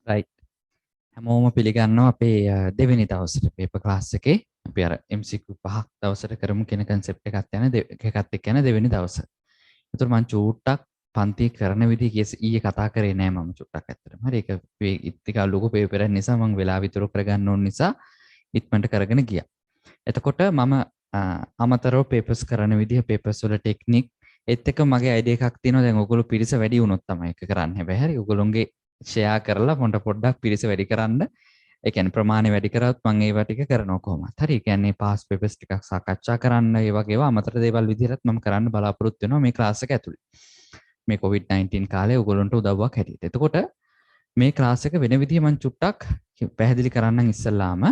Right. හැමෝම පිළිගන්නවා අපේ දෙවෙනි දවසට පේපර් ක්ලාස් එකේ අපි අර MCQ 5ක් දවසට කරමු කියන concept එකත් එකත් එක්ක යන දෙවෙනි දවස. ඒතර මම චූට්ටක් පන්ති කරන විදිහ ඊයේ කතා කරේ නෑ මම චුට්ටක් ඇත්තටම. හරි ඒක ටිකක් ලොකු පේපර් එකක් නිසා මම වෙලාව විතර කරගන්න ඕන නිසා ඉක්මනට කරගෙන ගියා. එතකොට මම අමතරව පේපර්ස් කරන විදිහ පේපර්ස් වල ටෙක්නික් ඒත් එක්ක මගේ අයිඩියා එකක් තියෙනවා. දැන් ඔයගොල්ලෝ පිරිස වැඩි වුණොත් තමයි ඒක කරන්න. හැබැයි හරි ඔයගොල්ලෝගේ ෂෙයා කරලා පොඩ්ඩක් පිරිස වැඩි කරන්න. ඒ කියන්නේ ප්‍රමාණය වැඩි කරවත් මම ඒවා ටික කරනවා කොහොමද. හරි. ඒ කියන්නේ පාස් පේපර්ස් ටිකක් සාකච්ඡා කරන්න ඒ වගේ ඒවා අමතර දේවල් විදිහටත් මම කරන්න බලාපොරොත්තු වෙනවා මේ ක්ලාස් එක ඇතුලේ. මේ COVID-19 කාලේ ඔයගොල්ලන්ට උදව්වක් හැටියට. එතකොට මේ ක්ලාස් එක වෙන විදිහ මම චුට්ටක් පැහැදිලි කරන්නම් ඉස්සෙල්ලාම.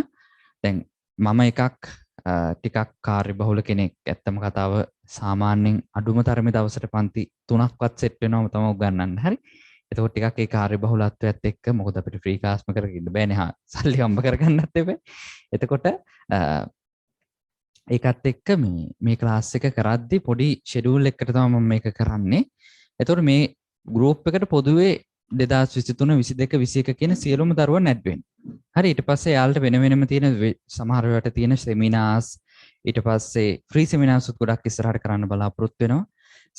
දැන් මම එකක් ටිකක් කාර්යබහුල කෙනෙක්. ඇත්තම කතාව සාමාන්‍යයෙන් අඩුම තරමේ දවසට පන්ති 3ක්වත් සෙට් වෙනවම තමයි උගන්වන්නේ. හරි. එතකොට ටිකක් ඒ කාර්යබහුලත්වයත් එක්ක මොකද අපිට ෆ්‍රී ක්ලාස්ම කරගෙන ඉන්න බෑනේ. හා සල්ලි හම්බ කරගන්නත් එපා. එතකොට ඒකත් එක්ක මේ ක්ලාස් එක කරද්දි පොඩි ෂෙඩියුල් එකකට තමයි මම මේක කරන්නේ. එතකොට මේ ගෲප් එකට පොදුවේ 2023 22 21 කියන සියලුම දරුවන් ඇඩ් වෙන්න. හරි. ඊට පස්සේ යාළුවට වෙන වෙනම තියෙන සමහර වෙලාවට තියෙන සෙමිනාර්ස් ඊට පස්සේ ෆ්‍රී සෙමිනාර්ස් උත් ගොඩක් ඉස්සරහට කරන්න බලාපොරොත්තු වෙනවා.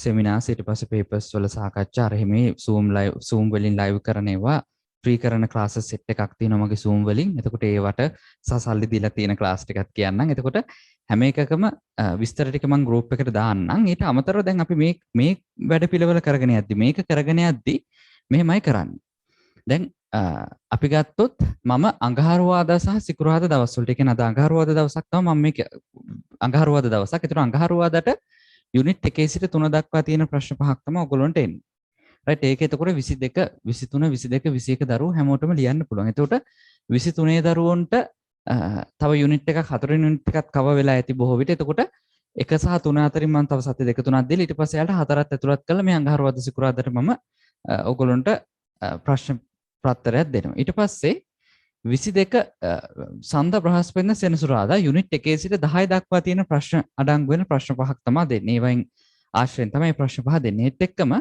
සෙමිනාර්ස් ඊට පස්සේ පේපර්ස් වල සාකච්ඡා අර මේ Zoom වලින් ලයිව් කරන ඒවා ෆ්‍රී කරන ක්ලාසස් සෙට් එකක් තියෙනවා මගේ Zoom වලින්. එතකොට ඒවට සසල්ලි දීලා තියෙන ක්ලාස් ටිකක් කියන්නම්. එතකොට හැම එකකම විස්තර ටික මම ගෲප් එකට දාන්නම්. ඊට අමතරව දැන් අපි මේ වැඩ පිළිවෙල කරගෙන යද්දි මේක කරගෙන යද්දි මෙහෙමයි කරන්නේ. දැන් අපි ගත්තොත් මම අඟහරුවාදා සහ සිකුරාදා දවස්වලට කියන්නේ අද අඟහරුවාදා දවසක් තමයි මම මේක අඟහරුවාදා දවසක්. ඒතර අඟහරුවාදාට යුනිට් 1 සිට 3 දක්වා තියෙන ප්‍රශ්න පහක් තමයි ඔයගොල්ලන්ට එන්නේ. රයිට්. ඒක එතකොට 22 23 22 21 දරුවෝ හැමෝටම ලියන්න පුළුවන්. එතකොට 23 දරුවන්ට තව යුනිට් එකක් 4 වෙනි යුනිට් එකක් කව වෙලා ඇති බොහෝ විට. එතකොට 1 සහ 3 අතරින් මම තව සති 2 3ක් දීලා ඊට පස්සේ යාලට 4ක් ඇතුළත් කරලා මේ අඟහරුවාදා සිකුරාදාට මම ඔයගොල්ලන්ට ප්‍රශ්න ප්‍රත්තරයක් දෙනවා. ඊට පස්සේ 22 සඳ බ්‍රහස්පතින්ද සෙනසුරාදා යුනිට් 1 සිට 10 දක්වා තියෙන ප්‍රශ්න අඩංගු වෙන ප්‍රශ්න පහක් තමයි දෙන්නේ. ඒ වයින් ආශ්‍රයෙන් තමයි ප්‍රශ්න පහ දෙන්නේ. ඒත් එක්කම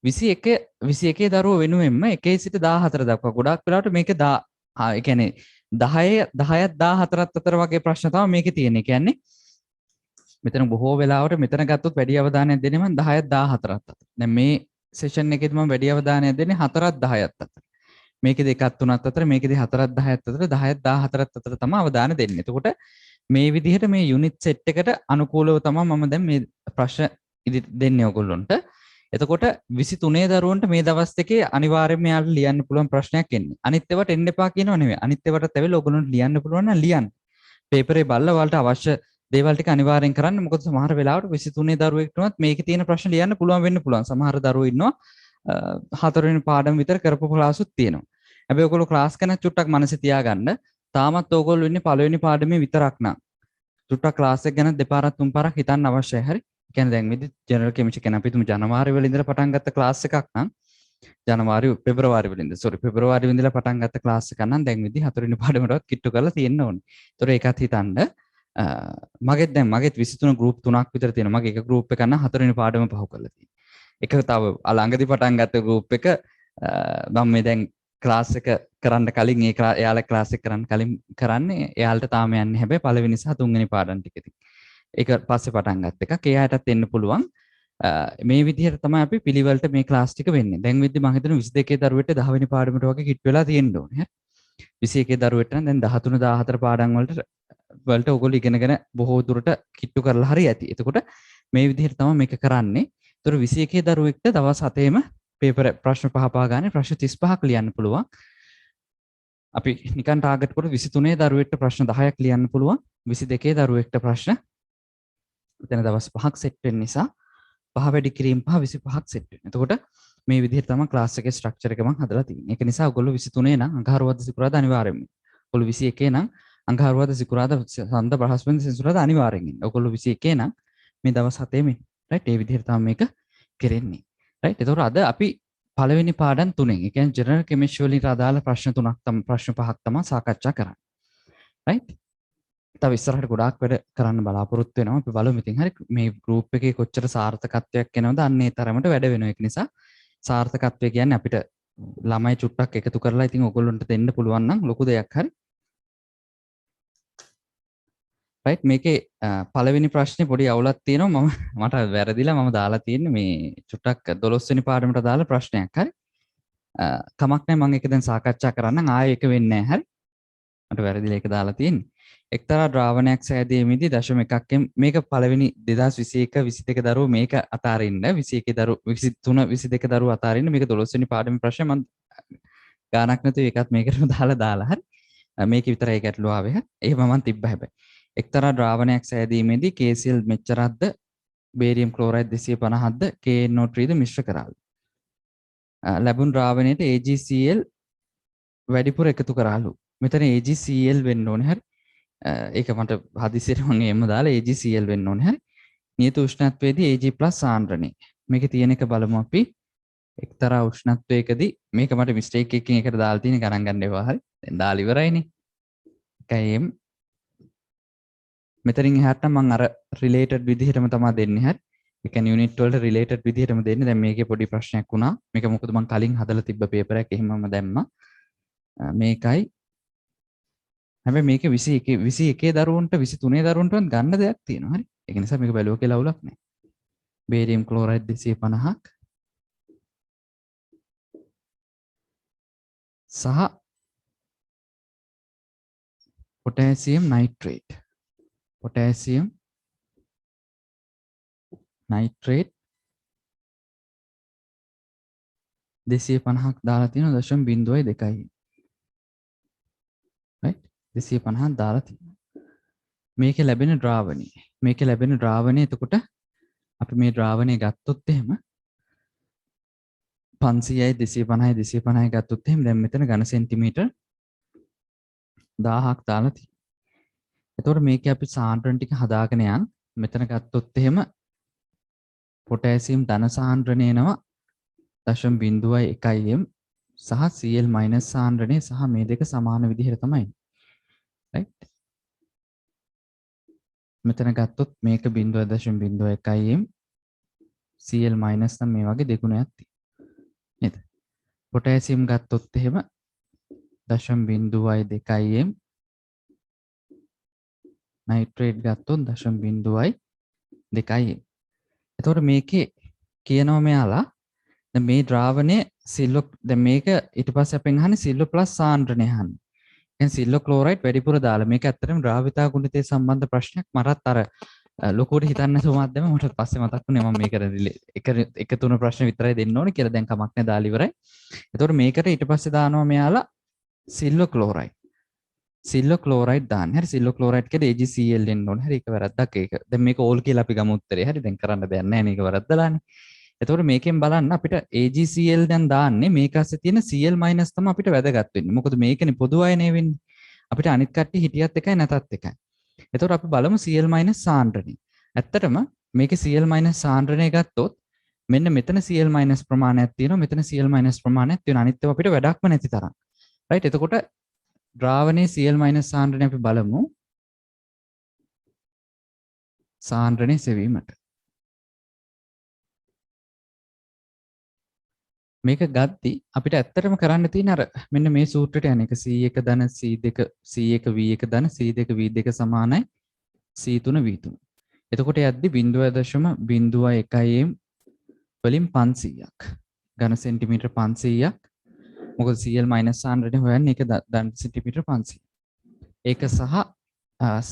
21 දරුවෝ වෙනුවෙන්ම 1 සිට 14 දක්වා ගොඩාක් වෙලාවට මේක ඒ කියන්නේ 10ත් 14ත් අතර වගේ ප්‍රශ්න තමයි මේකේ තියෙන්නේ. කියන්නේ මෙතන බොහෝ වෙලාවට මෙතන ගත්තොත් වැඩි අවධානයක් දෙන්නේ මම 10ත් 14ත් අතර. දැන් මේ සෙෂන් එකේදී මම වැඩි අවධානයක් දෙන්නේ 4ත් 10ත් අතර. මේකේදී 1ත් 3ත් අතර, මේකේදී 4ත් 10ත් අතර, 10ත් 14ත් අතර තමයි අවධානය දෙන්නේ. එතකොට මේ විදිහට මේ යුනිට් සෙට් එකට අනුකූලව තමයි මම දැන් මේ ප්‍රශ්න දෙන්නේ ඔයගොල්ලන්ට. එතකොට 23 දරුවන්ට මේ දවස් දෙකේ අනිවාර්යයෙන්ම යාළුවා ලියන්න පුළුවන් ප්‍රශ්නයක් එන්නේ. අනිත් ඒවාට එන්න එපා කියනව නෙවෙයි. අනිත් ඒවාටත් ඇවිල්ලා ඔයගොල්ලන්ට ලියන්න පුළුවන් නම් ලියන්න. පේපරේ බලලා ඔයාලට අවශ්‍ය දේවල් ටික අනිවාර්යෙන් කරන්න. මොකද සමහර වෙලාවට 23 දරුවෙක්ට උනත් මේකේ තියෙන ප්‍රශ්න ලියන්න පුළුවන් වෙන්න පුළුවන්. සමහර දරුවෝ ඉන්නවා 4 වෙනි පාඩම විතර කරපු ක්ලාසුත් තියෙනවා. හැබැයි ඔයගොල්ලෝ ක්ලාස් ගැන චුට්ටක් මනසේ තියාගන්න. තාමත් ඔයගොල්ලෝ ඉන්නේ පළවෙනි පාඩමේ විතරක් නම්. චුට්ටක් ක්ලාස් එක ගැන දෙපාරක් තුන් පාරක් හිතන්න අවශ්‍යයි. හරි. ඒ කියන්නේ දැන් මෙදි ජෙනරල් කෙමිස්ට්‍රි කියන අපි තුමු ජනවාරි වල ඉඳලා පටන් ගත්ත ක්ලාස් එකක් නම් පෙබරවාරි වල ඉඳලා පෙබරවාරි වල ඉඳලා පටන් ගත්ත ක්ලාස් එකක් නම් දැන් මෙදි 4 වෙනි පාඩමටවත් කිට්ටු කරලා තියෙන්න ඕනේ. ඒතොර ඒකත් හිතන්න. මගෙත් 23 ගෲප් 3ක් විතර තියෙනවා. මගේ එක ගෲප් එකක් නම් 4 වෙනි පාඩම පහු කරලා තියෙනවා. එක තව ළඟදී පටන් ගත්ත ගෲප් එක මම මේ දැන් ක්ලාස් එක කරන්න කලින් එයාලා ක්ලාස් එක කරන්න කලින් කරන්නේ එයාලට තාම යන්නේ හැබැයි පළවෙනි සහ තුන්වෙනි පාඩම් ටික ඉතින්. ඒක පස්සේ පටන් ගත්ත එකක්. එයාටත් එන්න පුළුවන්. මේ විදිහට තමයි අපි පිළිවෙලට මේ ක්ලාස් ටික වෙන්නේ. දැන් විද්දි මම හිතනවා 22 දරුවෙට 10 වෙනි පාඩමට වගේ කිට් වෙලා තියෙන්න ඕනේ. 21 දරුවෙට නම් දැන් 13 14 පාඩම් වලට ඔයගොල්ලෝ ඉගෙනගෙන බොහෝ දුරට කිට්ටු කරලා හරි ඇති. එතකොට මේ විදිහට තමයි මේක කරන්නේ. ඒතර 21 දරුවෙක්ට දවස් 7ෙම පේපර් ප්‍රශ්න පහ ගන්න ප්‍රශ්න 35ක් ලියන්න පුළුවන්. අපි නිකන් ටාගට් කොට 23 දරුවෙක්ට ප්‍රශ්න 10ක් ලියන්න පුළුවන්. 22 දරුවෙක්ට ප්‍රශ්න එතන දවස් 5ක් සෙට් වෙන නිසා 5 වැඩි කිරීම 25ක් සෙට් වෙනවා. එතකොට මේ විදිහට තමයි ක්ලාස් එකේ ස්ට්‍රක්චර් එක මම හදලා තියෙන්නේ. ඒක නිසා ඔයගොල්ලෝ 23 නම් අඟහරුවාදා සිකුරාදා අනිවාර්යෙන්ම. ඔයගොල්ලෝ 21 නම් අඟහරුවාදා සිකුරාදා සඳ බ්‍රහස්පති සෙනසුරාදා අනිවාර්යෙන් ඉන්න. ඔයගොල්ලෝ 21 නම් මේ දවස් 7ෙම ඉන්න. රයිට්. මේ විදිහට තමයි මේක කෙරෙන්නේ. රයිට්. එතකොට අද අපි පළවෙනි පාඩම් 3න් ඒ කියන්නේ ජෙනරල් කෙමිස්ට්‍රි වලට අදාළ ප්‍රශ්න 5ක් තමයි සාකච්ඡා කරන්නේ. රයිට්. තව ඉස්සරහට ගොඩාක් වැඩ කරන්න බලාපොරොත්තු වෙනවා. අපි බලමු ඉතින් හරි මේ ගෲප් එකේ කොච්චර සාර්ථකත්වයක් එනවද අන්න ඒ තරමට වැඩ වෙනවා. ඒක නිසා සාර්ථකත්වය කියන්නේ අපිට ළමයි චුට්ටක් එකතු කරලා ඉතින් ඔයගොල්ලන්ට දෙන්න පුළුවන් නම් ලොකු දෙයක් හරි. රයිට් මේකේ පළවෙනි ප්‍රශ්නේ පොඩි අවුලක් තියෙනවා මට වැරදිලා මම දාලා තියෙන්නේ මේ චුට්ටක් 12 වෙනි පාඩමට දාලා ප්‍රශ්නයක් හරි. කමක් නැහැ මම ඒක දැන් සාකච්ඡා කරන්නම් ආයෙ එක වෙන්නේ නැහැ හරි. මට වැරදිලා ඒක දාලා තියෙන්නේ. එක්තරා ද්‍රාවණයක් සෑදීමේදී 0.1 මේක පළවෙනි 2021 22 දරුවෝ මේක අතාරින්න 21 දරුවෝ 23 22 දරුවෝ අතාරින්න මේක 12 වෙනි පාඩමේ ප්‍රශ්නේ මම ගානක් නැතුව ඒකත් මේකටම දාලා හරි. මේක විතරයි ගැටලුව ආවේ. එහෙම මම තිබ්බා හැබැයි. එක්තරා ද්‍රාවණයක් සෑදීමේදී KCl මෙච්චරක්ද බේරියම් ක්ලෝරයිඩ් 250ක්ද KNO3ද මිශ්‍ර කරාලු. ලැබුණු ද්‍රාවණයට AgCl වැඩිපුර එකතු කරාලු. මෙතන AgCl වෙන්න ඕනේ හරි. ඒක මට හදිසියට මම එම්ම දාලා AgCl වෙන්න ඕනේ හරි. නියත උෂ්ණත්වයේදී Ag+ ආන්ද්‍රණය. මේකේ තියෙන එක බලමු අපි. එක්තරා උෂ්ණත්වයකදී මේක මට මිස්ටේක් එකකින් එකට දාලා තියෙන ගණන් ගන්න එපා හරි. දැන් දාලා ඉවරයිනේ. එකයි මෙතනින් එහාට මම අර රිලේටඩ් විදිහටම තමයි දෙන්නේ හරි. ඒ කියන්නේ යුනිට් වලට රිලේටඩ් විදිහටම දෙන්නේ. දැන් මේකේ පොඩි ප්‍රශ්නයක් වුණා. මේක මොකද මම කලින් හදලා තිබ්බ පේපර් එකක් එහෙමම දැම්මා. මේකයි හැබැයි මේක 21 දරුවන්ට 23 දරුවන්ටවත් ගන්න දෙයක් තියෙනවා හරි. ඒක නිසා මේක බැලුවා කියලා අවුලක් නැහැ. බේරියම් ක්ලෝරයිඩ් 250ක් සහ පොටෑසියම් නයිට්‍රේට්. පොටෑසියම් නයිට්‍රේට් 250ක් දාලා තියෙනවා 0.2යි. right 250ක් දාලා තියෙනවා. මේකේ ලැබෙන ද්‍රාවණය එතකොට අපි මේ ද්‍රාවණය ගත්තොත් එහෙම 500යි 250යි ගත්තොත් එහෙම දැන් මෙතන ඝන සෙන්ටිමීටර් 1000ක් දාලා තියෙනවා. එතකොට මේකේ අපි සාන්ද්‍රණ ටික හදාගෙන යන් මෙතන ගත්තොත් එහෙම පොටෑසියම් ධන සාන්ද්‍රණය එනවා 0.1 m සහ Cl මයිනස් සාන්ද්‍රණය සහ මේ දෙක සමාන විදිහට තමයි. right මෙතන ගත්තොත් මේක 0.1 m Cl මයිනස් නම් මේ වගේ දෙගුණයක් තියෙනවා නේද? පොටෑසියම් ගත්තොත් එහෙම 0.2 m නයිට්‍රේට් ගත්තොත් 0.2 m. එතකොට මේකේ කියනවා මෙයාලා දැන් මේ ද්‍රාවණය සිල්වර් දැන් මේක ඊට පස්සේ අපෙන් අහන්නේ සිල්වර් ප්ලස් සාන්ද්‍රණය අහන්නේ. දැන් සිල්වර් ක්ලෝරයිඩ් වැඩිපුර දාලා මේක ඇත්තටම ද්‍රාවිතා ගුණිතය සම්බන්ධ ප්‍රශ්නයක් මටත් අර ලොකුවට හිතන්න නැතුව මාත් මට පස්සේ මතක් වුණේ මම මේකට එක තුන ප්‍රශ්න විතරයි දෙන්න ඕනේ කියලා දැන් කමක් නැහැ දාලා ඉවරයි. එතකොට මේකට ඊට පස්සේ දානවා මෙයාලා සිල්වර් ක්ලෝරයිඩ්. සිල්වර් ක්ලෝරයිඩ් දාන්න. හරි සිල්වර් ක්ලෝරයිඩ් කියලා AgCl එන්න ඕනේ. හරි ඒක වැරද්දක් ඒක. දැන් මේක ඕල් කියලා අපි ගමු උත්තරේ. හරි දැන් කරන්න දෙයක් නැහැ නේ ඒක වැරද්දලානේ. එතකොට මේකෙන් බලන්න අපිට AgCl දැන් දාන්නේ මේක ඇස්සේ තියෙන Cl මයිනස් තමයි අපිට වැදගත් වෙන්නේ. මොකද මේකනේ පොදු අයනේ වෙන්නේ. අපිට අනිත් කට්ටිය හිටියත් එකයි නැතත් එකයි. එතකොට අපි බලමු Cl මයිනස් සාන්ද්‍රණය. ඇත්තටම මේකේ Cl මයිනස් සාන්ද්‍රණය ගත්තොත් මෙන්න මෙතන Cl මයිනස් ප්‍රමාණයක් තියෙනවා. මෙතන Cl මයිනස් ප්‍රමාණයක් තියෙනවා. අනිත් ඒවා අපිට වැඩක්ම නැති තරම්. රයිට් එතකොට ද්‍රාවණයේ Cl මයිනස් සාන්ද්‍රණය අපි බලමු. සාන්ද්‍රණය සෙවීමට. මේක ගද්දි අපිට ඇත්තටම කරන්න තියෙන අර මෙන්න මේ සූත්‍රයට යන එක C1 ධන C2 C1 V1 ධන C2 V2 සමානයි C3 V3. එතකොට යද්දි 0.01 m වලින් 500ක් ඝන සෙන්ටිමීටර 500ක් මොකද Cl මයිනස් සාන්ද්‍රණය හොයන්නේ ඒක ධන සෙන්ටිමීටර 500. ඒක සහ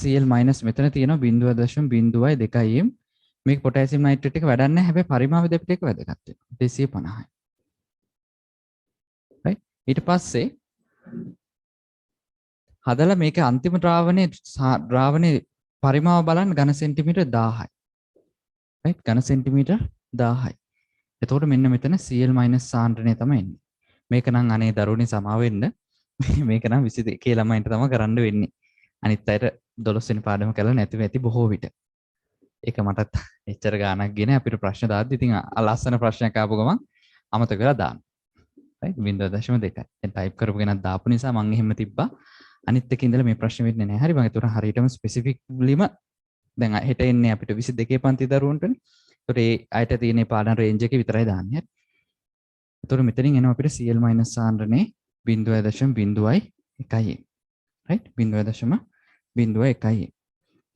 Cl මයිනස් මෙතන තියෙනවා 0.02 m මේක පොටෑසියම් නයිට්‍රේට් එක වැඩක් නැහැ හැබැයි පරිමාව දෙපිට එක වැදගත් වෙනවා 250යි. ඊට පස්සේ හදලා මේක අන්තිම ද්‍රාවණයේ පරිමාව බලන්න ඝන සෙන්ටිමීටර් 1000යි. right ඝන සෙන්ටිමීටර් 1000යි. එතකොට මෙන්න මෙතන Cl මයිනස් සාන්ද්‍රණය තමයි එන්නේ. මේක නම් අනේ දරුවනේ සමා වෙන්න. මේක නම් 22 ළමයින්ට තමයි කරන්න වෙන්නේ. අනිත් අයට 12 වෙනි පාඩම කළා නැතිව ඇති බොහෝ විට. ඒක මටත් එච්චර ගාණක් ගෙන අපිට ප්‍රශ්න දාද්දි ඉතින් ලස්සන ප්‍රශ්නයක් ආපු ගමන් අමතක කරලා දාන්න. right 0.2. දැන් ටයිප් කරපු කෙනක් දාපු නිසා මම එහෙම තිබ්බා. අනිත් එකේ ඉඳලා මේ ප්‍රශ්න වෙන්නේ නැහැ. හරි මම ඒතර හරියටම ස්පෙસિෆික්ලිම දැන් හෙට එන්නේ අපිට 22 පන්ති දරුවන්ටනේ. ඒතර ඒ අයට තියෙන පාඩම් රේන්ජ් එකේ විතරයි දාන්නේ. එතකොට මෙතනින් එනවා අපිට Cl minus සාන්ද්‍රණේ 0.01. right 0.01.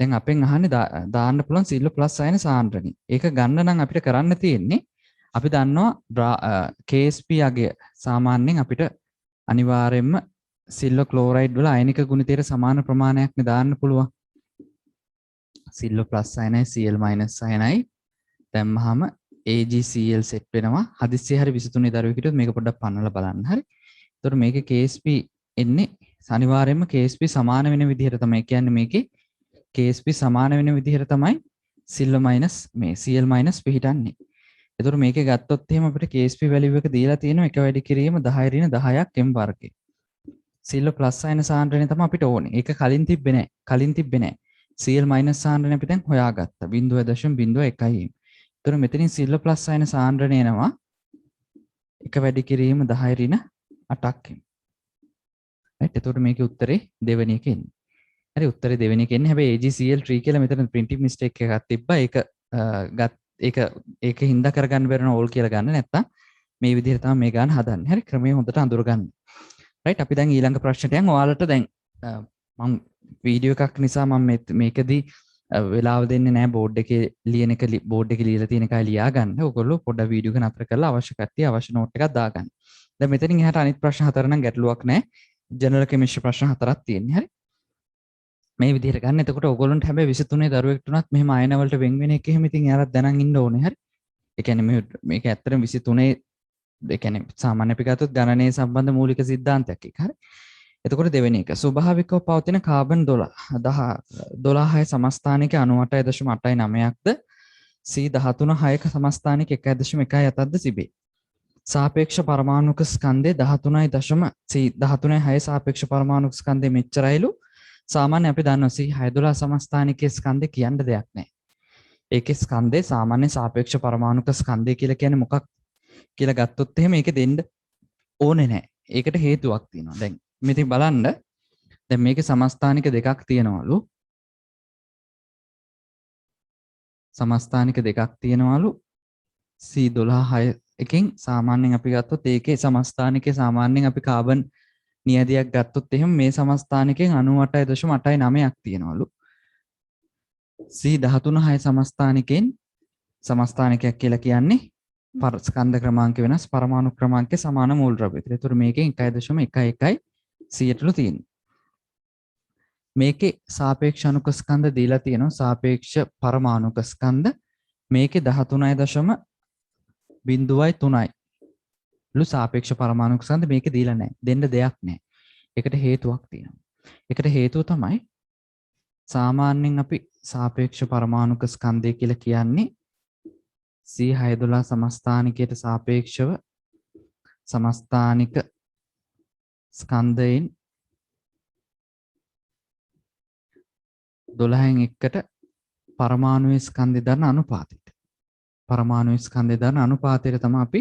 දැන් අපෙන් අහන්නේ දාන්න පුළුවන් සිල්ල ප්ලස් අයන සාන්ද්‍රණි. ඒක ගන්න නම් අපිට කරන්න තියෙන්නේ අපි දන්නවා KSP අගය සාමාන්‍යයෙන් අපිට අනිවාර්යයෙන්ම සිල්ව ක්ලෝරයිඩ් වල අයනික ගුණිතයට සමාන ප්‍රමාණයක් නේ දාන්න පුළුවන්. සිල්ව ප්ලස් අයනයි Cl minus අයනයි දැම්මහම AgCl සෙට් වෙනවා. හදිස්සිය හරි 23 දරුවෙකුට මේක පොඩ්ඩක් පන්නලා බලන්න. හරි. එතකොට මේකේ KSP එන්නේ අනිවාර්යයෙන්ම KSP සමාන වෙන විදිහට තමයි කියන්නේ මේකේ KSP සමාන වෙන විදිහට තමයි සිල්ව මයිනස් මේ Cl මයිනස් පිහිටන්නේ. එතකොට මේකේ ගත්තොත් එහෙම අපිට KSP වැලියු එක දීලා තියෙනවා එක වැඩි කිරීම 10 ඍණ 10ක් m වර්ගය. සිල්ව ප්ලස් අයන සාන්ද්‍රණය තමයි අපිට ඕනේ. ඒක කලින් තිබ්බේ නැහැ. Cl මයිනස් සාන්ද්‍රණය අපි දැන් හොයාගත්තා. 0.01. එතකොට මෙතනින් සිල්ව ප්ලස් අයන සාන්ද්‍රණය එනවා එක වැඩි කිරීම 10 ඍණ 8ක් m. right එතකොට මේකේ උත්තරේ දෙවෙනි එක එන්නේ. හරි උත්තරේ දෙවෙනි එක එන්නේ. හැබැයි AgCl3 කියලා මෙතන printing mistake එකක් තිබ්බා. ඒක හින්දා කරගන්න බැරි නෝ ඕල් කියලා ගන්න නැත්තම් මේ විදිහට තමයි මේ ගන්න හදන්නේ. හරි ක්‍රමය හොඳට අඳුරගන්න. right අපි දැන් ඊළඟ ප්‍රශ්නට යන් ඔයාලට දැන් මම වීඩියෝ එකක් නිසා මම මේකදී වෙලාව දෙන්නේ නැහැ බෝඩ් එකේ ලියන එක බෝඩ් එකේ ලියලා තියෙන එකයි ලියා ගන්න. ඔයගොල්ලෝ පොඩ්ඩක් වීඩියෝ එක නතර කරලා අවශ්‍ය කට්ටිය අවශ්‍ය නෝට් එකක් දාගන්න. දැන් මෙතනින් එහාට අනිත් ප්‍රශ්න හතර නම් ගැටලුවක් නැහැ. ජෙනරල් කෙමිස්ට්‍රි ප්‍රශ්න හතරක් තියෙන්නේ. හරි මේ විදිහට ගන්න. එතකොට ඔයගොල්ලන්ට හැබැයි 23 දරුවෙක්ට උනත් මෙහෙම අයන වලට වෙන් වෙන එක එහෙම ඉතින් එයාලත් දැනන් ඉන්න ඕනේ. හරි. ඒ කියන්නේ මේක ඇත්තටම 23 ඒ කියන්නේ සාමාන්‍ය අපි ගත්තොත් ගණනයේ සම්බන්ධ මූලික සිද්ධාන්තයක් එක. හරි. එතකොට දෙවෙනි එක ස්වභාවිකව පවතින කාබන් 12 සමස්ථානික 98.89ක්ද C13 6ක සමස්ථානික 1.17ක්ද තිබේ. සාපේක්ෂ පරමාණුක ස්කන්ධය 13.6 සාපේක්ෂ පරමාණුක ස්කන්ධය මෙච්චරයිලු. සාමාන්‍ය අපි දන්නවා C612 සමස්ථානිකයේ ස්කන්ධය කියන්න දෙයක් නැහැ. ඒකේ ස්කන්ධය සාමාන්‍ය සාපේක්ෂ පරමාණුක ස්කන්ධය කියලා කියන්නේ මොකක් කියලා ගත්තොත් එහෙම ඒක දෙන්න ඕනේ නැහැ. ඒකට හේතුවක් තියෙනවා. දැන් මෙතන බලන්න දැන් මේකේ සමස්ථානික දෙකක් තියෙනවලු. සමස්ථානික දෙකක් තියෙනවලු C12 6 එකෙන් සාමාන්‍යයෙන් අපි ගත්තොත් ඒකේ සමස්ථානිකේ සාමාන්‍යයෙන් අපි කාබන් නියදියක් ගත්තොත් එහෙම මේ සමස්ථානිකෙන් 98.89ක් තියෙනවලු. C13 6 සමස්ථානිකෙන් සමස්ථානිකයක් කියලා කියන්නේ ස්කන්ධ ක්‍රමාංක වෙනස් පරමාණු ක්‍රමාංකයේ සමාන මූල ද්‍රව්‍ය. ඒතර මේකෙන් 1.11 100ටලු තියෙනවා. මේකේ සාපේක්ෂ අණුක ස්කන්ධ දීලා තියෙනවා. සාපේක්ෂ පරමාණුක ස්කන්ධ මේකේ 13.03යි. ලු සාපේක්ෂ පරමාණුක ස්කන්ධ මේකේ දීලා නැහැ. දෙන්න දෙයක් නැහැ. ඒකට හේතුවක් තියෙනවා. ඒකට හේතුව තමයි සාමාන්‍යයෙන් අපි සාපේක්ෂ පරමාණුක ස්කන්ධය කියලා කියන්නේ C612 සමස්ථානිකයට සාපේක්ෂව සමස්ථානික ස්කන්ධයෙන් 12න් එකට පරමාණුවේ ස්කන්ධය දරන අනුපාතයට. පරමාණුවේ ස්කන්ධය දරන අනුපාතයට තමයි අපි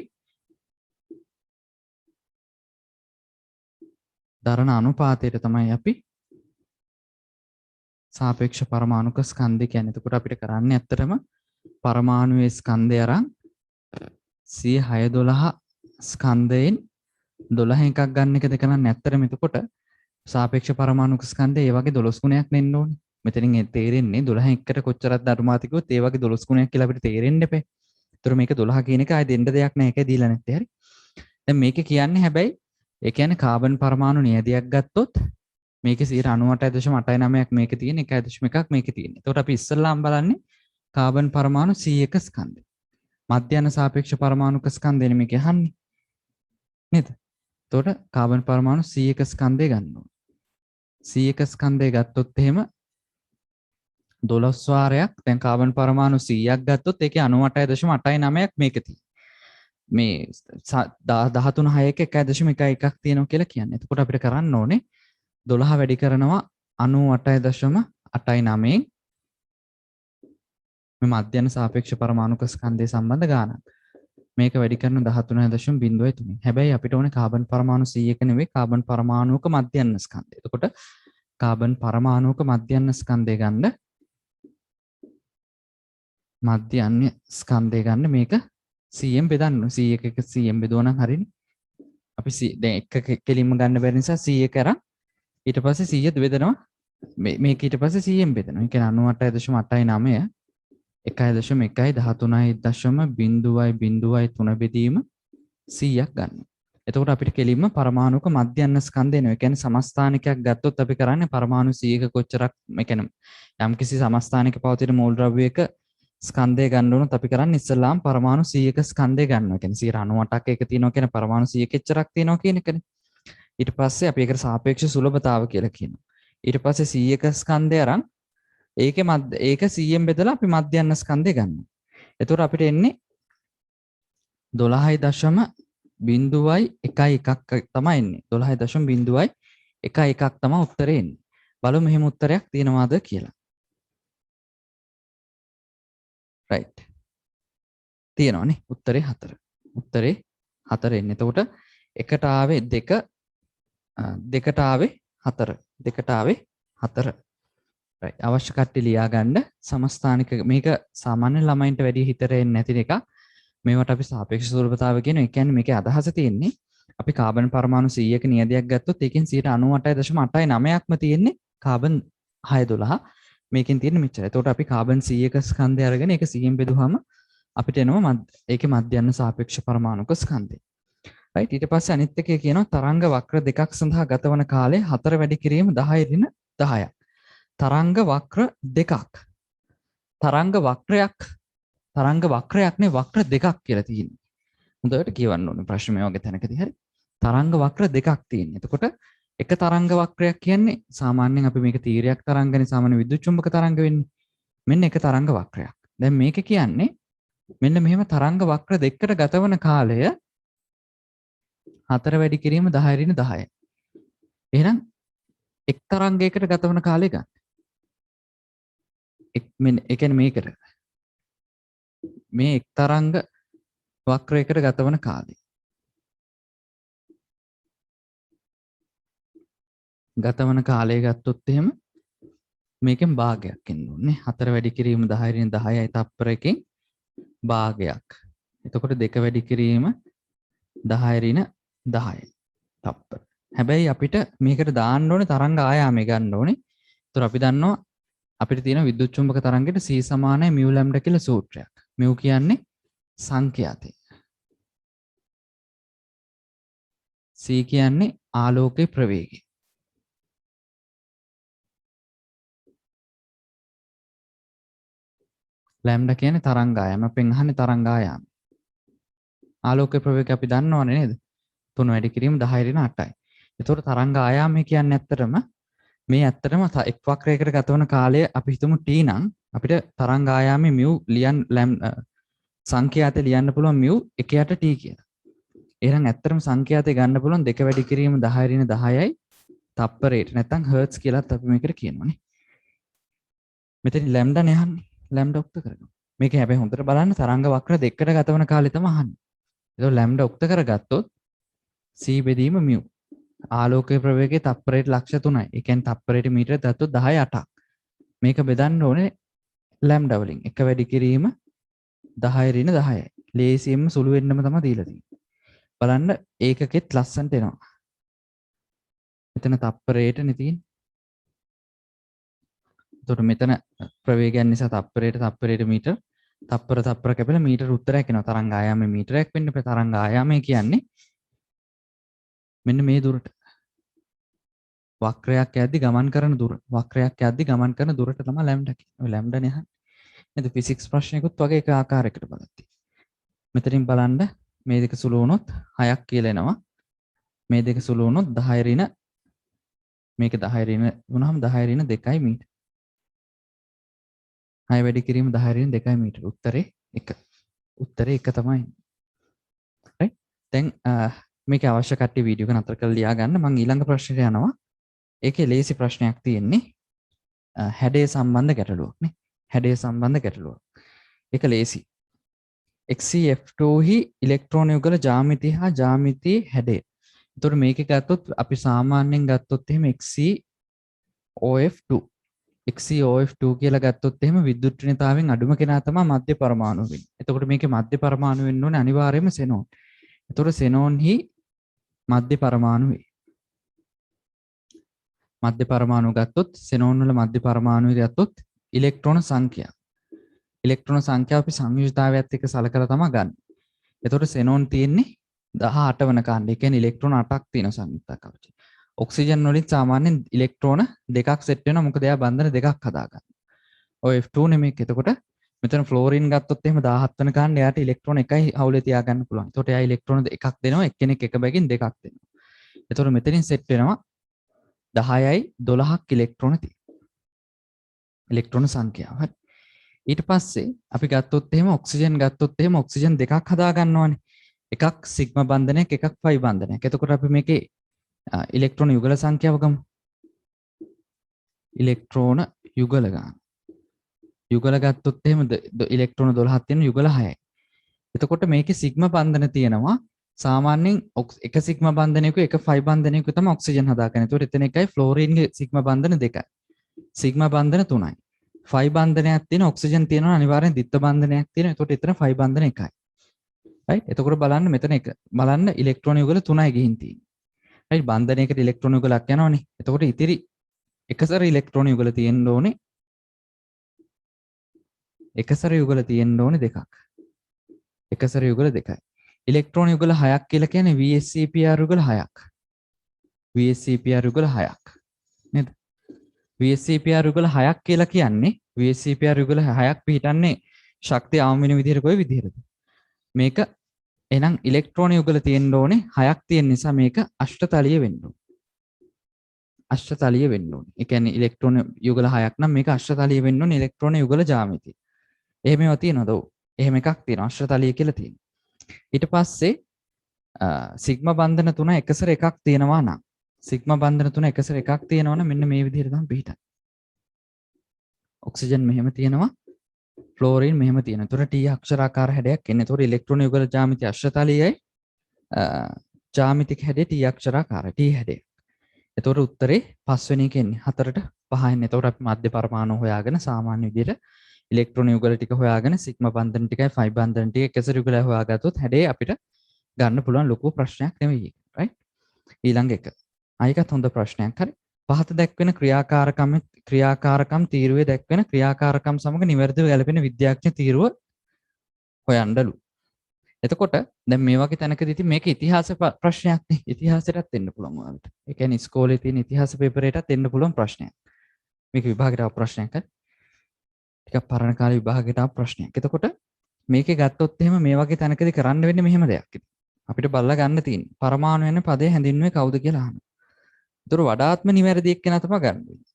දරන අනුපාතයට තමයි අපි සාපේක්ෂ පරමාණුක ස්කන්ධය කියන්නේ. එතකොට අපිට කරන්නේ ඇත්තටම පරමාණුවේ ස්කන්ධය අරන් C612 ස්කන්ධයෙන් 12 එකක් ගන්න එක දෙක නම් ඇත්තටම එතකොට සාපේක්ෂ පරමාණුක ස්කන්ධය ඒ වගේ 12 ගුණයක් නෙන්න ඕනේ. මෙතනින් තේරෙන්නේ 12 එකට කොච්චරක් ධර්මාතිකවොත් ඒ වගේ 12 ගුණයක් කියලා අපිට තේරෙන්න එපේ. ඒතර මේක 12 කියන එක ආයෙ දෙන්න දෙයක් නැහැ. ඒකයි දීලා නැත්තේ. හරි. දැන් මේකේ කියන්නේ හැබැයි ඒ කියන්නේ කාබන් පරමාණු නියදියක් ගත්තොත් මේකේ 98.89ක් මේකේ තියෙන 1.1ක් මේකේ තියෙන. එතකොට අපි ඉස්සල්ලාම බලන්නේ කාබන් පරමාණු C1 ස්කන්ධය. මධ්‍යන සාපේක්ෂ පරමාණුක ස්කන්ධයනේ මේක අහන්නේ. නේද? එතකොට කාබන් පරමාණු C1 ස්කන්ධය ගන්න ඕනේ. C1 ස්කන්ධය ගත්තොත් එහෙම 12 වාරයක් දැන් කාබන් පරමාණු 100ක් ගත්තොත් ඒකේ 98.89ක් මේකේ තියෙනවා. මේ 13 6ක 1.11ක් තියෙනවා කියලා කියන්නේ. එතකොට අපිට කරන්න ඕනේ 12 වැඩි කරනවා 98.89න් මේ මධ්‍යන සාපේක්ෂ පරමාණුක ස්කන්ධය සම්බන්ධ ගානක්. මේක වැඩි කරන 13.03. හැබැයි අපිට ඕනේ කාබන් පරමාණු 100ක නෙවෙයි කාබන් පරමාණුක මධ්‍යන ස්කන්ධය. එතකොට කාබන් පරමාණුක මධ්‍යන ස්කන්ධය ගන්න මධ්‍යන ස්කන්ධය ගන්න මේක 100ෙන් බෙදන්න 100 එක 100ෙන් බෙදුවා නම් හරිනේ. අපි දැන් එක කෙලින්ම ගන්න බැරි නිසා 100 කරා ඊට පස්සේ 100 බෙදනවා මේක ඊට පස්සේ 100ෙන් බෙදනවා. ඒ කියන්නේ 98.89 1.13.0.003 බෙදීම 100ක් ගන්න. එතකොට අපිට කෙලින්ම පරමාණුක මධ්‍යන්න ස්කන්ධ එනවා. ඒ කියන්නේ සමස්ථානිකයක් ගත්තොත් අපි කරන්නේ පරමාණු 100ක කොච්චරක් මේ කියන්නේ යම්කිසි සමස්ථානික පවතින මූල ද්‍රව්‍යයක ස්කන්ධය ගන්න ඕනොත් අපි කරන්නේ ඉස්සෙල්ලාම පරමාණු 100ක ස්කන්ධය ගන්නවා. ඒ කියන්නේ 98ක් එක තියෙනවා කියන පරමාණු 100ක එච්චරක් තියෙනවා කියන එකනේ. ඊට පස්සේ අපි ඒකට සාපේක්ෂ සුලභතාව කියලා කියනවා. ඊට පස්සේ 100ක ස්කන්ධය අරන් ඒක 100ෙන් බෙදලා අපි මධ්‍යන්න ස්කන්ධය ගන්නවා. එතකොට අපිට එන්නේ 12.01 තමයි එන්නේ. 12.01 තමයි උත්තරේ එන්නේ. බලමු මෙහෙම උත්තරයක් තියෙනවද කියලා. right. තියෙනවනේ. උත්තරේ 4. උත්තරේ 4 එන්නේ. එතකොට එකට ආවේ 2 දෙකට ආවේ 4. දෙකට ආවේ 4. right. අවශ්‍ය කට්ටිය ලියා ගන්න සමස්ථානික මේක සාමාන්‍ය ළමයින්ට වැඩි හිතට එන්නේ නැති එකක්. මේවට අපි සාපේක්ෂ සුලභතාවය කියනවා. ඒ කියන්නේ මේකේ අදහස තියෙන්නේ අපි කාබන් පරමාණු 100ක නියදයක් ගත්තොත් ඒකෙන් 98.89ක්ම තියෙන්නේ කාබන් 612. මේකෙන් තියෙන්නේ මෙච්චර. එතකොට අපි කාබන් 100ක ස්කන්ධය අරගෙන ඒක 100ෙන් බෙදුවාම අපිට එනවා ඒකේ මධ්‍යන්න සාපේක්ෂ පරමාණුක ස්කන්ධය. right. ඊට පස්සේ අනිත් එකේ කියනවා තරංග වක්‍ර දෙකක් සඳහා ගතවන කාලය 4 වැඩි කිරීම 10 තරංග වක්‍ර දෙකක්. තරංග වක්‍රයක් නේ වක්‍ර දෙකක් කියලා තියෙන්නේ. හොඳට කියවන්න ඕනේ ප්‍රශ්න මේ වගේ තැනකදී හරි. තරංග වක්‍ර දෙකක් තියෙනවා. එතකොට එක තරංග වක්‍රයක් කියන්නේ සාමාන්‍යයෙන් අපි මේක තීරයක් තරංගනේ සාමාන්‍ය විද්‍යුත් චුම්බක තරංග වෙන්නේ. මෙන්න එක තරංග වක්‍රයක්. දැන් මේක කියන්නේ මෙන්න මෙහෙම තරංග වක්‍ර දෙකකට ගතවන කාලය 4 වැඩි කිරීම 10 එහෙනම් එක් තරංගයකට ගතවන කාලය ගන්න. ඒ කියන්නේ මේකට මේ එක් තරංග වක්‍රයකට ගතවන කාලය. ගතවන කාලය ගත්තොත් එහෙම මේකෙන් භාගයක් එන්න ඕනේ. 4 වැඩි කිරීම 10 තප්පරයකින් භාගයක්. එතකොට 2 වැඩි කිරීම 10 තප්පර. හැබැයි අපිට මේකට දාන්න ඕනේ තරංග ආයාමය ගන්න ඕනේ. ඒතර අපි දන්නවා අපිට තියෙන විද්‍යුත් චුම්බක තරංගයට C සමානයි μ ලැම්ඩා කියලා සූත්‍රයක්. μ කියන්නේ සංඛ්‍යාතය. C කියන්නේ ආලෝකයේ ප්‍රවේගය. ලැම්ඩා කියන්නේ තරංග ආයාම. අපෙන් අහන්නේ තරංග ආයාම. ආලෝකයේ ප්‍රවේගය අපි දන්නවනේ නේද? 3 වැඩි කිරීම 10 එතකොට තරංග ආයාමය කියන්නේ ඇත්තටම මේ ඇත්තටම එක් වක්‍රයකට ගතවන කාලය අපි හිතමු t නම් අපිට තරංග ආයාමයේ μ සංඛ්‍යාතය ලියන්න පුළුවන් μ 1යට t කියලා. එහෙනම් ඇත්තටම සංඛ්‍යාතය ගන්න පුළුවන් 2 වැඩි කිරීම 10 තප්පරයට නැත්නම් හර්ට්ස් කියලාත් අපි මේකට කියනවානේ. මෙතන ලැම්ඩා නේ අහන්නේ. ලැම්ඩා උක්ත කරගමු. මේක හැබැයි හොඳට බලන්න තරංග වක්‍ර දෙකකට ගතවන කාලය තමයි අහන්නේ. ඒක ලැම්ඩා උක්ත කරගත්තොත් c බෙදීම μ ආලෝකයේ ප්‍රවේගය තප්පරයට ලක්ෂ 3යි. ඒ කියන්නේ තප්පරයට මීටර දත්තොත් 10 8ක්. මේක බෙදන්න ඕනේ ලැම්ඩා වලින්. 1 වැඩි කිරීම 10 ලේසියෙන්ම සුළු වෙන්නම තමයි දීලා තියෙන්නේ. බලන්න ඒකකෙත් ලස්සනට එනවා. මෙතන තප්පරයටනේ තියෙන්නේ. එතකොට මෙතන ප්‍රවේගයන් නිසා තප්පරයට මීටර තප්පර කැපෙලා මීටර උත්තරයක් එනවා. තරංග ආයාමයේ මීටරයක් වෙන්න බෑ. තරංග ආයාමය කියන්නේ මෙන්න මේ දුරට වක්‍රයක් යද්දි ගමන් කරන දුර. වක්‍රයක් යද්දි ගමන් කරන දුරට තමයි ලැම්ඩා කියන්නේ. ඔය ලැම්ඩානේ අහන්නේ. නේද? ෆිසික්ස් ප්‍රශ්නයකුත් වගේ එක ආකාරයකට බලද්දි. මෙතනින් බලන්න මේ දෙක සුළු වුණොත් 6ක් කියලා එනවා. මේ දෙක සුළු වුණොත් 10 මේක 10 වුණාම 10 2යි මීටර. 6 වැඩි කිරීම 10 2යි මීටර. උත්තරේ 1. උත්තරේ 1 තමයි. right? දැන් මේක අවශ්‍ය කට්ටිය වීඩියෝ එක නතර කරලා ලියා ගන්න. මම ඊළඟ ප්‍රශ්නෙට යනවා. ඒකේ ලේසි ප්‍රශ්නයක් තියෙන්නේ. හැඩය සම්බන්ධ ගැටලුවක් නේ. හැඩය සම්බන්ධ ගැටලුවක්. ඒක ලේසි. XeF2 හි ඉලෙක්ට්‍රෝන යුගල ජ්‍යාමිතිය හා ජ්‍යාමිතියේ හැඩය. එතකොට මේක ගත්තොත් අපි සාමාන්‍යයෙන් ගත්තොත් එහෙම XeOF2. XeOF2 කියලා ගත්තොත් එහෙම විද්‍යුත්ඥතාවයෙන් අඩුම කෙනා තමයි මධ්‍ය පරමාණු වෙන්නේ. එතකොට මේකේ මධ්‍ය පරමාණු වෙන්න ඕනේ අනිවාර්යයෙන්ම සෙනෝන්. එතකොට සෙනෝන්හි මධ්‍ය පරමාණු වේ. මධ්‍ය පරමාණු ගත්තොත් සෙනෝන් වල මධ්‍ය පරමාණු ගත්තොත් ඉලෙක්ට්‍රෝන සංඛ්‍යාව. ඉලෙක්ට්‍රෝන සංඛ්‍යාව අපි සංයුජතාවයත් එක්ක සලකලා තමයි ගන්න. එතකොට සෙනෝන් තියෙන්නේ 18 වන කාණ්ඩය. ඒ කියන්නේ ඉලෙක්ට්‍රෝන 8ක් තියෙන සංයුක්ත කවචය. ඔක්සිජන් වලින් සාමාන්‍යයෙන් ඉලෙක්ට්‍රෝන දෙකක් සෙට් වෙනවා. මොකද එයා බන්ධන දෙකක් හදාගන්න. ඔය F2 නෙමෙයි. එතකොට මෙතන ෆ්ලෝරින් ගත්තොත් එහෙම 17 වන කාණ්ඩය එයාට ඉලෙක්ට්‍රෝන එකයි හවුලේ තියාගන්න පුළුවන්. එතකොට එයා ඉලෙක්ට්‍රෝන එකක් දෙනවා. එක්කෙනෙක් එක බැගින් දෙකක් දෙනවා. එතකොට මෙතනින් සෙට් වෙනවා 10යි 12ක් ඉලෙක්ට්‍රෝන තියෙනවා. ඉලෙක්ට්‍රෝන සංඛ්‍යාව. හරි. ඊට පස්සේ අපි ගත්තොත් එහෙම ඔක්සිජන් ගත්තොත් එහෙම ඔක්සිජන් දෙකක් හදා ගන්නවානේ. එකක් සිග්මා බන්ධනයක් එකක් ෆයි බන්ධනයක්. එතකොට අපි මේකේ ඉලෙක්ට්‍රෝන යුගල සංඛ්‍යාව ගමු. ඉලෙක්ට්‍රෝන යුගල ගන්න. යුගල ගත්තොත් එහෙම ඉලෙක්ට්‍රෝන 12ක් තියෙන යුගල 6යි. එතකොට මේකේ සිග්මා බන්ධන තියෙනවා. සාමාන්‍යයෙන් එක සිග්මා බන්ධනයක එක ෆයි බන්ධනයක තමයි ඔක්සිජන් හදාගන්නේ. එතකොට එතන එකයි ෆ්ලෝරින්ගේ සිග්මා බන්ධන දෙකයි. සිග්මා බන්ධන 3යි. ෆයි බන්ධනයක් තියෙන ඔක්සිජන් තියෙනවා අනිවාර්යෙන් ද්විත්ව බන්ධනයක් තියෙනවා. එතකොට එතන ෆයි බන්ධන එකයි. right? එතකොට බලන්න මෙතන එක බලන්න ඉලෙක්ට්‍රෝන යුගල 3යි ගිහින් තියෙන්නේ. right? බන්ධනයකට ඉලෙක්ට්‍රෝන යුගලක් යනවනේ. එතකොට ඉතිරි එකසර ඉලෙක්ට්‍රෝන යුගල තියෙන්න ඕනේ. එකසර යුගල තියෙන්න ඕනේ දෙකක්. එකසර යුගල දෙකයි. ඉලෙක්ට්‍රෝන යුගල 6ක් කියලා කියන්නේ VSEPR යුගල 6ක්. VSEPR යුගල 6ක්. නේද? VSEPR යුගල 6ක් කියලා කියන්නේ VSEPR යුගල 6ක් පිටින්නේ ශක්තිය අවම වෙන විදිහට කොයි විදිහටද? මේක එහෙනම් ඉලෙක්ට්‍රෝන යුගල තියෙන්න ඕනේ 6ක් තියෙන නිසා මේක අෂ්ටතලීය වෙන්න ඕනේ. අෂ්ටතලීය වෙන්න ඕනේ. ඒ කියන්නේ ඉලෙක්ට්‍රෝන යුගල 6ක් නම් මේක අෂ්ටතලීය වෙන්න ඕනේ ඉලෙක්ට්‍රෝන යුගල ජ්‍යාමිතිය. එහෙම ඒවා තියෙනවද? ඔව්. එහෙම එකක් තියෙනවා අෂ්ටතලීය කියලා තියෙනවා. ඊට පස්සේ සිග්මා බන්ධන 3 එකසර එකක් තියෙනවා නම් සිග්මා බන්ධන 3 එකසර එකක් තියෙනවා නම් මෙන්න මේ විදිහට තමයි පිටන්නේ. ඔක්සිජන් මෙහෙම තියෙනවා. ෆ්ලෝරින් මෙහෙම තියෙනවා. ඒතර T අක්ෂරාකාර හැඩයක් එන්නේ. ඒතර ඉලෙක්ට්‍රෝන යුගල ජ්‍යාමිතිය අෂ්ටතලීයයි ජ්‍යාමිතික හැඩය T අක්ෂරාකාර T හැඩය. ඒතර උත්තරේ 5 වෙනි එක එන්නේ 4ට 5 එන්නේ. ඒතර අපි මධ්‍ය පරමාණු හොයාගෙන සාමාන්‍ය විදිහට ඉලෙක්ට්‍රෝන යුගල ටික හොයාගෙන සිග්මා බන්ධන ටිකයි ෆයි බන්ධන ටික එකසර යුගලයි හොයාගත්තොත් හැඩේ අපිට ගන්න පුළුවන් ලොකු ප්‍රශ්නයක් නෙවෙයි. right? ඊළඟ එක. ආයිකත් හොඳ ප්‍රශ්නයක්. හරි. පහත දැක්වෙන ක්‍රියාකාරකම් තීරුවේ දැක්වෙන ක්‍රියාකාරකම් සමග නිවැරදිව ගැලපෙන විද්‍යාඥ තීරුව හොයන්නලු. එතකොට දැන් මේ වගේ තැනකදී ඉතින් මේක ඉතිහාස ප්‍රශ්නයක් නේ. ඉතිහාසයටත් එන්න පුළුවන් ඔයාලට. ඒ කියන්නේ ඉස්කෝලේ තියෙන ඉතිහාස පේපරේටත් එන්න පුළුවන් ප්‍රශ්නයක්. මේක විභාගයට ආව ප්‍රශ්නයක්. හරි. ටිකක් පරණ කාලේ විභාගයට ආව ප්‍රශ්නයක්. එතකොට මේකේ ගත්තොත් එහෙම මේ වගේ තැනකදී කරන්න වෙන්නේ මෙහෙම දෙයක්. අපිට බලලා ගන්න තියෙන්නේ. පරමාණු යන පදේ හැඳින්වුවේ කවුද කියලා අහනවා. ඒතර වඩාත්ම නිවැරදි එක්කෙනා තමයි ගන්න වෙන්නේ.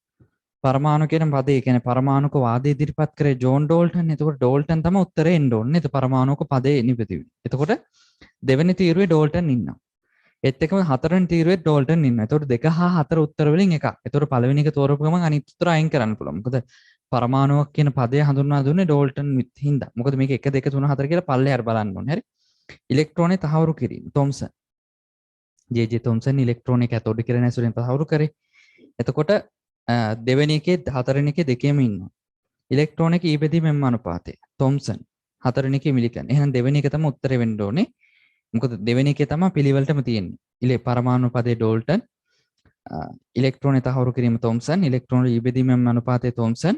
පරමාණු කියන පදේ කියන්නේ පරමාණුක වාදය ඉදිරිපත් කරේ ජෝන් ඩෝල්ටන්. එතකොට ඩෝල්ටන් තමයි උත්තරේ එන්න ඕනේ. ඒත පරමාණුක පදේ නිපති වෙන්නේ. එතකොට දෙවෙනි තීරුවේ ඩෝල්ටන් ඉන්නවා. ඒත් එක්කම හතරවෙනි තීරුවේ ඩෝල්ටන් ඉන්නවා. එතකොට 2 හා 4 උත්තර වලින් එකක්. එතකොට පළවෙනි එක තෝරපු ගමන් අනිත් උත්තර අයින් කරන්න පුළුවන්. මොකද පරමාණුවක් කියන පදය හඳුන්වා දුන්නේ ඩෝල්ටන් හින්දා. මොකද මේක 1 2 3 4 කියලා පල්ලෙහාට බලන්න ඕනේ. හරි. ඉලෙක්ට්‍රෝනේ තහවුරු කිරීම. තොම්සන්. ජේ.ජේ තොම්සන් ඉලෙක්ට්‍රෝන එක ඇතොඩිකරණ ඇසුරෙන් තහවුරු කරේ. එතකොට දෙවෙනි එකේ හතරවෙනි එකේ දෙකේම ඉන්නවා. ඉලෙක්ට්‍රෝන එක ඊපෙදීමෙන් අනුපාතය. තොම්සන්. හතරවෙනි එකේ මිලිකන්. එහෙනම් දෙවෙනි එක තමයි උත්තරේ වෙන්න ඕනේ. මොකද දෙවෙනි එකේ තමයි පිළිවෙලටම තියෙන්නේ. පරමාණු පදේ ඩෝල්ටන්. ඉලෙක්ට්‍රෝන තහවුරු කිරීම තොම්සන්. ඉලෙක්ට්‍රෝන ඊපෙදීමෙන් අනුපාතය තොම්සන්.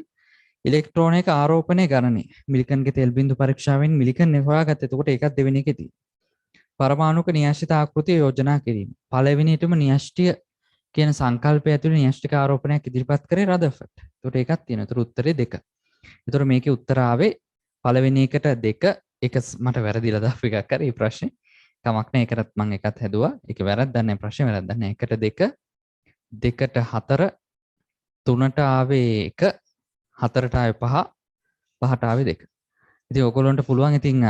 ඉලෙක්ට්‍රෝන එක ආරෝපණය ගණනය. මිලිකන්ගේ තෙල් බිඳු පරීක්ෂාවෙන් මිලිකන් හොයාගත්තා. එතකොට ඒකත් දෙවෙනි එකේ තියෙනවා. පරමාණුක න්‍යෂ්ටිත ආකෘතිය යෝජනා කිරීම. පළවෙනියටම න්‍යෂ්ටිය කියන සංකල්පය ඇතුළේ න්‍යෂ්ටික ආරෝපණයක් ඉදිරිපත් කරේ රදර්ෆර්ඩ්. ඒකට ඒකක් තියෙනවා. ඒතර උත්තරේ 2. ඒතර මේකේ උත්තර ආවේ පළවෙනි එකට 2. ඒක මට වැරදිලා දාපු එකක් හරි මේ ප්‍රශ්නේ. කමක් නැහැ. ඒකටත් මම එකත් හැදුවා. ඒක වැරද්දක් නැහැ. ප්‍රශ්නේ වැරද්දක් නැහැ. 1ට 2 2ට 4 3ට ආවේ 1 4ට ආවේ 5 5ට ආවේ 2. ඉතින් ඔයගොල්ලන්ට පුළුවන් ඉතින්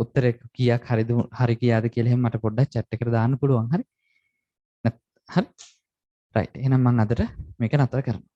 උත්තරේ කීයක් හරි කියාද කියලා එහෙනම් මට පොඩ්ඩක් chat එකට දාන්න පුළුවන්. හරි. හරි. රයිට්. එහෙනම් මම අදට මේක නතර කරනවා.